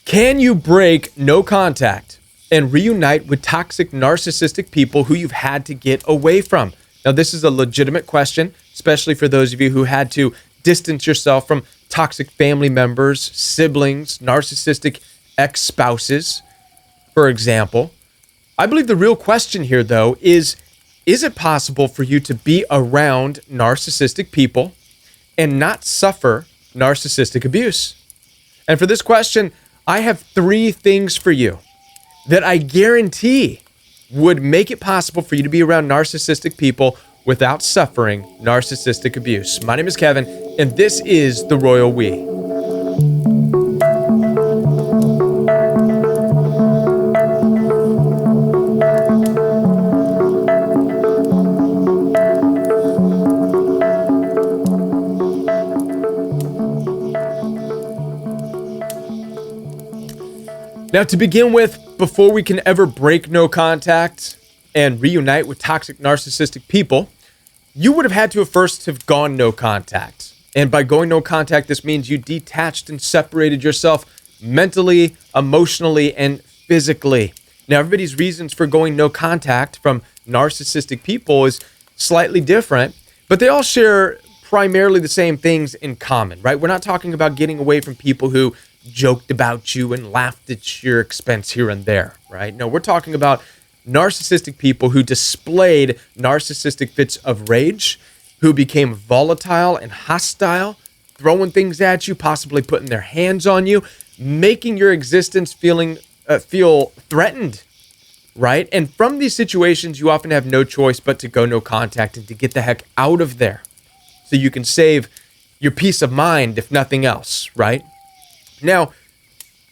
Can you break no contact and reunite with toxic narcissistic people who you've had to get away from? Now, this is a legitimate question, especially for those of you who had to distance yourself from toxic family members, siblings, narcissistic ex-spouses, for example. I believe the real question here, though, is it possible for you to be around narcissistic people and not suffer narcissistic abuse? And for this question, I have 3 things for you that I guarantee would make it possible for you to be around narcissistic people without suffering narcissistic abuse. My name is Kevin, and this is The Royal We. Now, to begin with, before we can ever break no contact and reunite with toxic narcissistic people, you would have had to first have gone no contact. And by going no contact, this means you detached and separated yourself mentally, emotionally, and physically. Now, everybody's reasons for going no contact from narcissistic people is slightly different, but they all share primarily the same things in common, right? We're not talking about getting away from people who joked about you and laughed at your expense here and there, right? No, we're talking about narcissistic people who displayed narcissistic fits of rage, who became volatile and hostile, throwing things at you, possibly putting their hands on you, making your existence feel threatened, right? And from these situations, you often have no choice but to go no contact and to get the heck out of there so you can save your peace of mind, if nothing else, right? Now,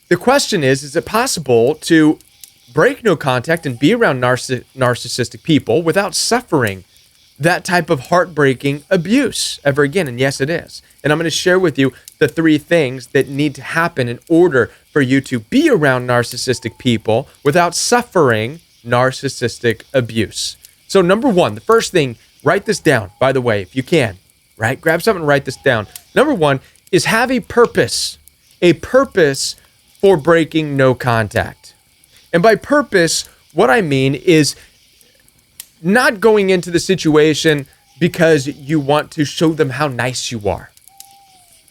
the question is it possible to break no contact and be around narcissistic people without suffering that type of heartbreaking abuse ever again? And yes, it is. And I'm going to share with you the 3 things that need to happen in order for you to be around narcissistic people without suffering narcissistic abuse. So number 1, the first thing, write this down, by the way, if you can, right? Grab something and write this down. Number 1 is have a purpose for breaking no contact. And by purpose, what I mean is not going into the situation because you want to show them how nice you are.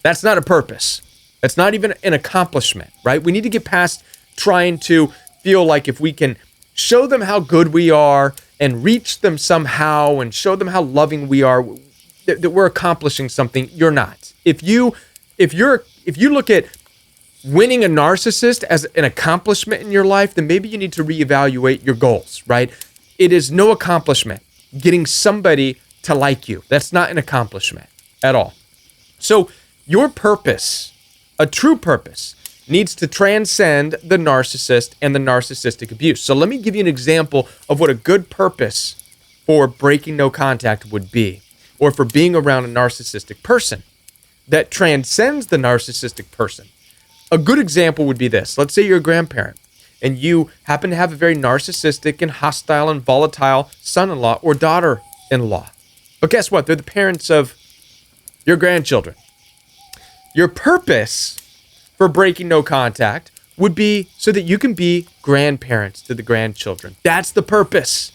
That's not a purpose. That's not even an accomplishment, right? We need to get past trying to feel like if we can show them how good we are and reach them somehow and show them how loving we are, that we're accomplishing something. You're not. If you look at winning a narcissist as an accomplishment in your life, then maybe you need to reevaluate your goals, right? It is no accomplishment getting somebody to like you. That's not an accomplishment at all. So your purpose, a true purpose, needs to transcend the narcissist and the narcissistic abuse. So let me give you an example of what a good purpose for breaking no contact would be, or for being around a narcissistic person that transcends the narcissistic person. A good example would be this. Let's say you're a grandparent and you happen to have a very narcissistic and hostile and volatile son-in-law or daughter-in-law. But guess what? They're the parents of your grandchildren. Your purpose for breaking no contact would be so that you can be grandparents to the grandchildren. That's the purpose.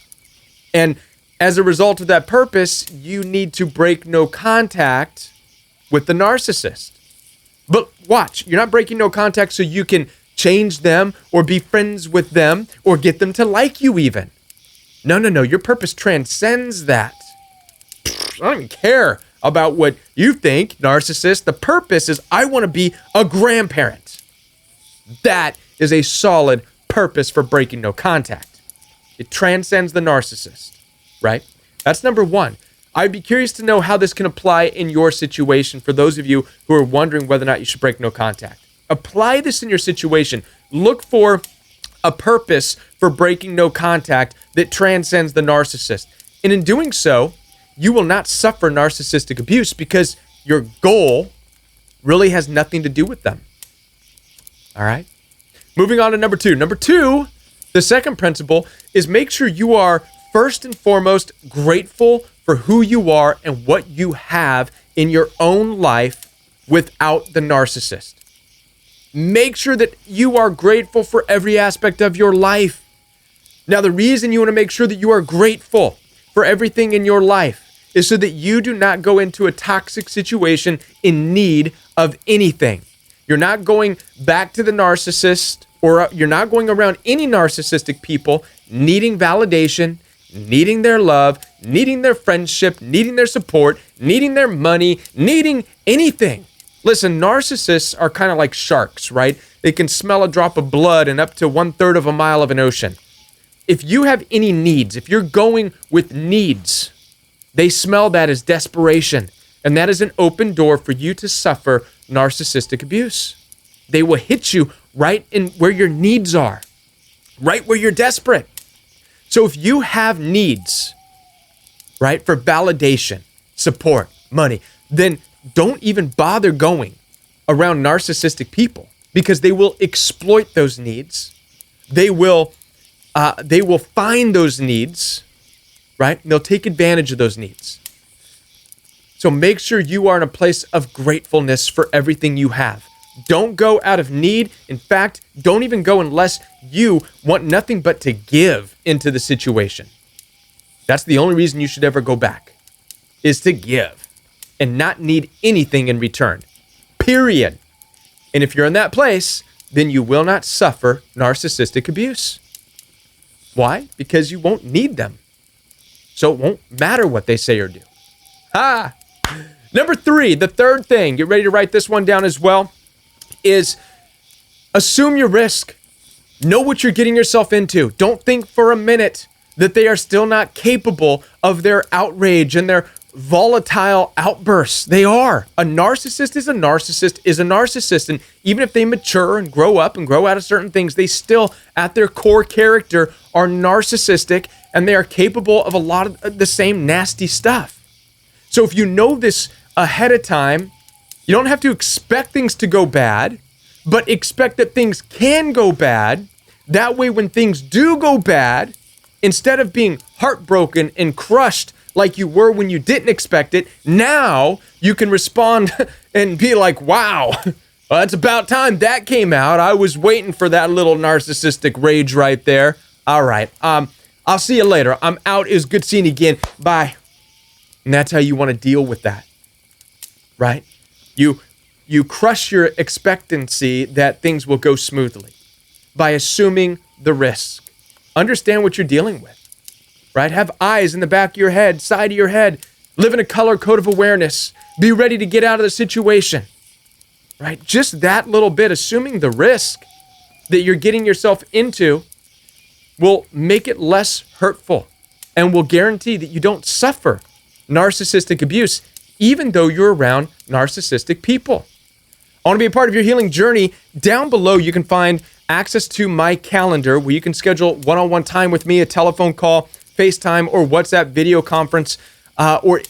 And as a result of that purpose, you need to break no contact with the narcissist. But watch, you're not breaking no contact so you can change them or be friends with them or get them to like you even. No. Your purpose transcends that. I don't even care about what you think, narcissist. The purpose is I want to be a grandparent. That is a solid purpose for breaking no contact. It transcends the narcissist, right? That's number 1. I'd be curious to know how this can apply in your situation for those of you who are wondering whether or not you should break no contact. Apply this in your situation. Look for a purpose for breaking no contact that transcends the narcissist. And in doing so, you will not suffer narcissistic abuse because your goal really has nothing to do with them. All right? Moving on to number 2. Number 2, the second principle is make sure you are first and foremost grateful for who you are and what you have in your own life without the narcissist. Make sure that you are grateful for every aspect of your life. Now, the reason you want to make sure that you are grateful for everything in your life is so that you do not go into a toxic situation in need of anything. You're not going back to the narcissist, or you're not going around any narcissistic people needing validation, needing their love, needing their friendship, needing their support, needing their money, needing anything. Listen, narcissists are kind of like sharks, right? They can smell a drop of blood in up to 1/3 of a mile of an ocean. If you have any needs, if you're going with needs, they smell that as desperation. And that is an open door for you to suffer narcissistic abuse. They will hit you right in where your needs are, right where you're desperate. So if you have needs, right, for validation, support, money, then don't even bother going around narcissistic people, because they will exploit those needs. They will find those needs, right? And they'll take advantage of those needs. So make sure you are in a place of gratefulness for everything you have. Don't go out of need. In fact, don't even go unless you want nothing but to give into the situation. That's the only reason you should ever go back, is to give and not need anything in return. Period. And if you're in that place, then you will not suffer narcissistic abuse. Why? Because you won't need them. So it won't matter what they say or do. Number 3, the third thing, get ready to write this one down as well, is assume your risk. Know what you're getting yourself into. Don't think for a minute that they are still not capable of their outrage and their volatile outbursts. They are. A narcissist is a narcissist is a narcissist. And even if they mature and grow up and grow out of certain things, they still, at their core character, are narcissistic, and they are capable of a lot of the same nasty stuff. So if you know this ahead of time, you don't have to expect things to go bad, but expect that things can go bad. That way, when things do go bad, instead of being heartbroken and crushed like you were when you didn't expect it, now you can respond and be like, wow, well, it's about time that came out. I was waiting for that little narcissistic rage right there. All right. I'll see you later. I'm out. It was good seeing you again. Bye. And that's how you want to deal with that, right? You crush your expectancy that things will go smoothly by assuming the risk. Understand what you're dealing with, right? Have eyes in the back of your head, side of your head. Live in a color code of awareness. Be ready to get out of the situation, right? Just that little bit, assuming the risk that you're getting yourself into will make it less hurtful and will guarantee that you don't suffer narcissistic abuse, even though you're around narcissistic people. I want to be a part of your healing journey. Down below, you can find access to my calendar where you can schedule one-on-one time with me, a telephone call, FaceTime, or WhatsApp video conference, or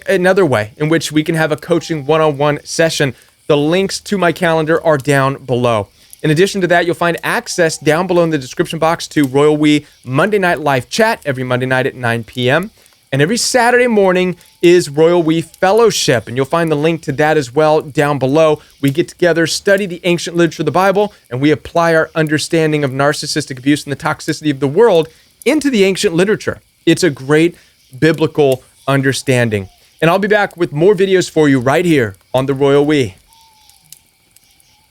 another way in which we can have a coaching one-on-one session. The links to my calendar are down below. In addition to that, you'll find access down below in the description box to Royal We Monday Night Live Chat every Monday night at 9 p.m. And every Saturday morning is Royal We Fellowship, and you'll find the link to that as well down below. We get together, study the ancient literature of the Bible, and we apply our understanding of narcissistic abuse and the toxicity of the world into the ancient literature. It's a great biblical understanding. And I'll be back with more videos for you right here on the Royal We.